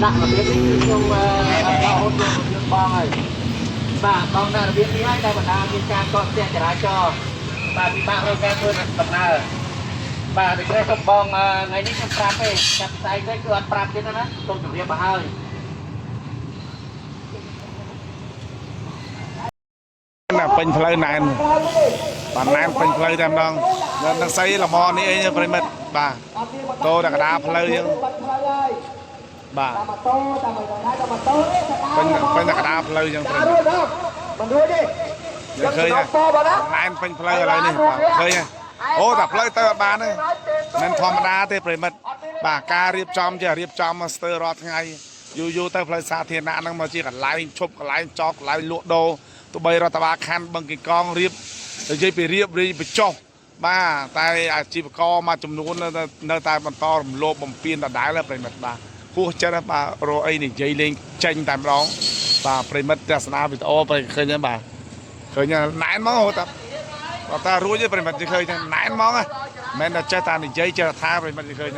ដាក់របៀបនេះគឺខ្ញុំបោហូតយកបងហើយបាទបងដាក់របៀបនេះហើយតែបណ្ដាមានការកកស្ទះចរាចរណ៍បាទពិបាករកការធ្វើដំណើរបាទដូច្នេះសូមបងថ្ងៃនេះខ្ញុំប្រាប់ទេចាប់ផ្សាយទៅគឺអត់ប្រាប់ទៀតណាសូមជម្រាបមកហើយណាពេញផ្លូវណែនបានណែនពេញផ្លូវតែម្ដងនឹងស្អីលមនេះអីប្រិមិត្តបាទតោតែកដាផ្លូវយើងបាទពេញតែកដាផ្លូវយើងប្រិមិត្តមិនរួចទេយើងឃើញណែនពេញផ្លូវឥឡូវនេះបាទឃើញអូតែផ្លូវទៅអត់បានទេមិនធម្មតាទេប្រិមិត្តបាទការរៀបចំជារៀបចំមកស្ទើររាល់ថ្ងៃយូរទៅផ្លូវសាធារណៈហ្នឹងមកជាកន្លែងឈប់កន្លែងចតកន្លែងលក់ដូរទោះបីរដ្ឋបាលខណ្ឌបឹងកេកងរៀបនិយាយពីរៀបរីបញ្ចុះបាទតែអាជីវករមួយចំនួននៅតែបន្តរំលោភបំពានដដែលប្រិមិត្តបាទហួសចិត្តបាទរកអីនិយាយលេងចេញតែម្ដងបាទប្រិមិត្តទស្សនាវីដេអូប្រិឃើញហ្នឹងបាទឃើញណែនមកតែរួចទេប្រិមិត្តឃើញណែនមកមិនមែនតែចេះតែនិយាយចេះថាប្រិមិត្តឃើញ